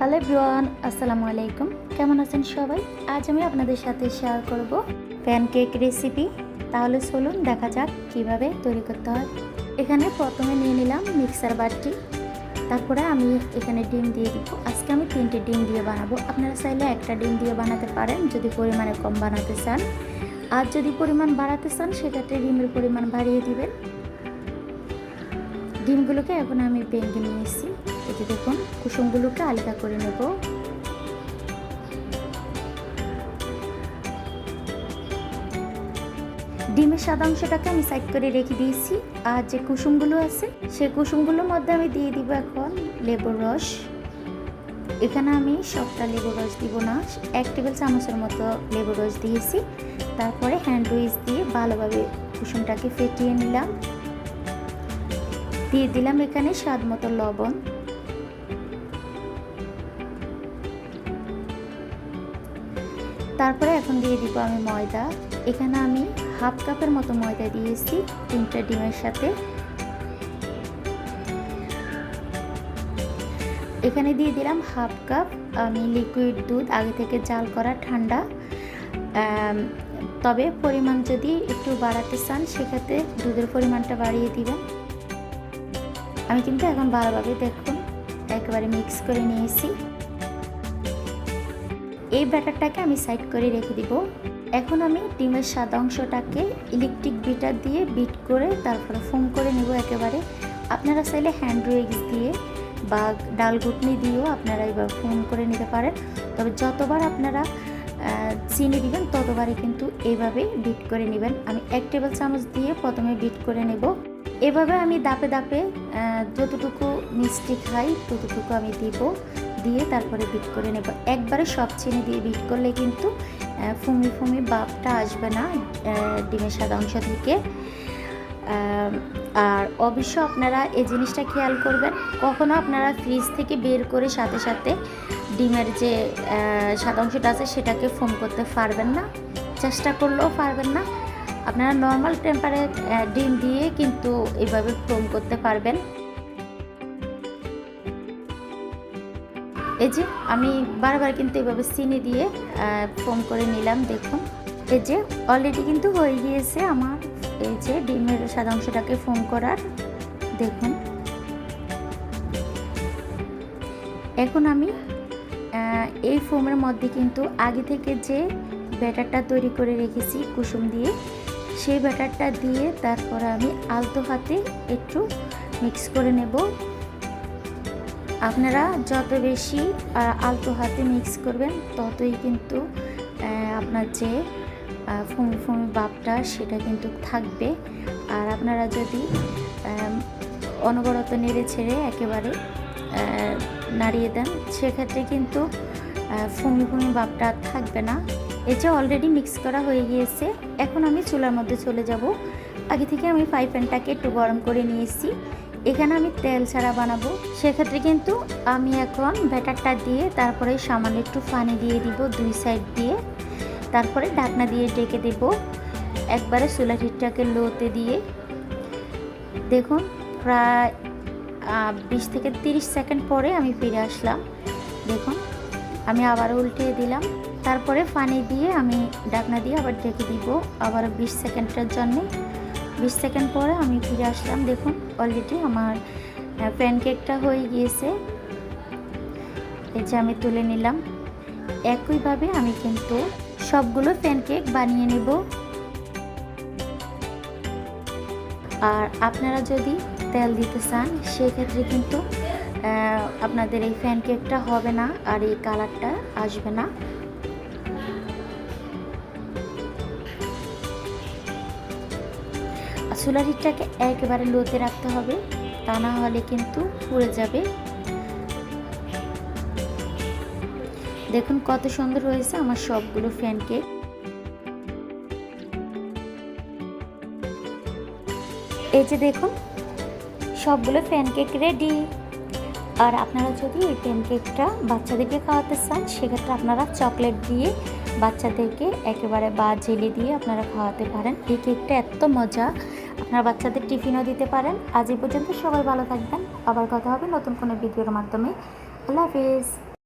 Hello everyone, আসসালামু আলাইকুম। কেমন আছেন সবাই? আজ আমি আপনাদের সাথে শেয়ার করব প্যানকেক রেসিপি। তাহলে চলুন দেখা যাক কিভাবে তৈরি করতে হয়। এখানে প্রথমে নিয়ে নিলাম মিক্সার বাটি, তারপরে আমি এখানে ডিম দিয়ে দিব। আজকে আমি 3টে ডিম দিয়ে বানাবো। আপনারা চাইলে একটা ডিম দিয়ে বানাতে পারেন যদি পরিমাণে কম বানাতে চান, আর যদি পরিমাণ বাড়াতে চান সেক্ষেত্রে ডিমের পরিমাণ বাড়িয়ে দিবেন। ডিমগুলোকে এখন আমি ভেঙে নিয়েছি। এই যে দেখুন, কুসুমগুলোকে আলাদা করে নেব। ডিমের সাদা অংশটাকে আমি সাইড করে রেখে দিয়েছি, আর যে কুসুমগুলো আছে সেই কুসুমগুলোর মধ্যে আমি দিয়ে দিব এখন লেবুর রস। এখানে আমি সবটা লেবুর রস দিব না, 1 টেবিল চামচের মতো লেবুর রস দিয়েছি। তারপরে হ্যান্ড উইচ দিয়ে ভালোভাবে কুসুমটাকে ফেটিয়ে নিলাম। দিয়ে দিলাম এখানে স্বাদ মতো লবণ। তারপরে এখন দিয়ে দিব আমি ময়দা। এখানে আমি হাফ কাপের মতো ময়দা দিয়েছি 3টে ডিমের সাথে। এখানে দিয়ে দিলাম হাফ কাপ আমি লিকুইড দুধ, আগে থেকে জাল করা ঠান্ডা। তবে পরিমাণ যদি একটু বাড়াতে চান সেক্ষেত্রে দুধের পরিমাণটা বাড়িয়ে দিবেন। আমি কিন্তু এখন ভালোভাবে দেখুন একেবারে মিক্স করে নিয়েছি। এই ব্যাটারটাকে আমি সাইড করে রেখে দিব। এখন আমি ডিমের সাদা অংশটাকে ইলেকট্রিক বিটার দিয়ে বিট করে তারপরে ফোম করে নেব একেবারে। আপনারা চাইলে হ্যান্ড উইক্স দিয়ে বা ডাল ঘুটনি দিয়েও আপনারা এবার ফোম করে নিতে পারেন। তবে যতবার আপনারা চিনি দিবেন ততবারই কিন্তু এইভাবে বিট করে নেবেন। আমি 1 টেবিল চামচ দিয়ে প্রথমে বিট করে নেব। এভাবে আমি দাপে দাপে যতটুকু মিষ্টি খাই ততটুকু আমি দিব, দিয়ে তারপরে বিট করে নেব। একবারে সব চিনি দিয়ে বিট করলে কিন্তু ফুমি ফুমি ভাবটা আসবে না ডিমের সাদা অংশ থেকে। আর অবশ্য আপনারা এই জিনিসটা খেয়াল করবেন, কখনো আপনারা ফ্রিজ থেকে বের করে সাথে সাথে ডিমের যে সাদা অংশটা আছে সেটাকে ফোম করতে পারবেন না, চেষ্টা করলেও পারবেন না। আপনারা নর্মাল টেম্পারেচার ডিম দিয়ে কিন্তু এইভাবে ফোম করতে পারবেন। এই যে আমি বারবার কিন্তু এইভাবে চিনি দিয়ে ফোম করে নিলাম। দেখুন এই যে অলরেডি কিন্তু হয়ে গিয়েছে আমার এই যে ডিমের সাদা অংশটাকে ফোম করার। দেখুন এখন আমি এই ফোমের মধ্যে কিন্তু আগে থেকে যে ব্যাটারটা তৈরি করে রেখেছি কুসুম দিয়ে, সেই ব্যাটারটা দিয়ে তারপরে আমি আলতো হাতে একটু মিক্স করে নেব। আপনারা যত বেশি আলতো হাতে মিক্স করবেন ততই কিন্তু আপনার যে ফুমি ফুমি ভাবটা সেটা কিন্তু থাকবে। আর আপনারা যদি অনবরত নেড়ে ছেড়ে একেবারে নাড়িয়ে দেন সেক্ষেত্রে কিন্তু ফুমি ফুমি ভাবটা থাকবে না। এই যে অলরেডি মিক্স করা হয়ে গিয়েছে। এখন আমি চুলার মধ্যে চলে যাব। আগে থেকে আমি ফ্রাই প্যানটাকে একটু গরম করে নিয়েছি। এখানে আমি তেল ছাড়া বানাবো, সেক্ষেত্রে কিন্তু আমি এখন ব্যাটারটা দিয়ে তারপরে সামান্য একটু পানি দিয়ে দিব 2 সাইড দিয়ে, তারপরে ঢাকনা দিয়ে ঢেকে দেব একবারে চুলার হিটটাকে লোতে দিয়ে। দেখুন প্রায় 20 থেকে 30 সেকেন্ড পরে আমি ফিরে আসলাম। দেখুন আমি আবার উল্টে দিলাম, তারপরে পানি দিয়ে আমি ঢাকনা দিয়ে আবার ঢেকে দিব আবার 20 সেকেন্ডের জন্য। 20 সেকেন্ড পরে আমি ফিরে আসলাম। দেখুন অলরেডি আমার প্যানকেকটা হয়ে গিয়েছে। এই যে আমি তুলে নিলাম। একইভাবে আমি কিন্তু সবগুলো প্যানকেক বানিয়ে নেব। আর আপনারা যদি তেল দিতে চান সেক্ষেত্রে কিন্তু আপনাদের এই প্যানকেকটা হবে না আর এই কালারটা আসবে না। চুলার হিটটাকে একেবারে লোতে রাখতে হবে, তা না হলে কিন্তু পুড়ে যাবে। দেখুন কত সুন্দর হয়েছে আমার সবগুলো প্যানকেক। এই যে দেখুন সবগুলো প্যানকেক রেডি। আর আপনারা যদি এই প্যানকেকটা বাচ্চাদেরকে খাওয়াতে চান সেক্ষেত্রে আপনারা চকলেট দিয়ে বাচ্চাদেরকে একেবারে বা জেলি দিয়ে আপনারা খাওয়াতে পারেন। এই কেকটা এত মজা, আপনারা বাচ্চাদের টিফিনও দিতে পারেন। আজ এই পর্যন্ত, সবাই ভালো থাকবেন। আবার কথা হবে নতুন কোনো ভিডিওর মাধ্যমে। আল্লাহ হাফেজ।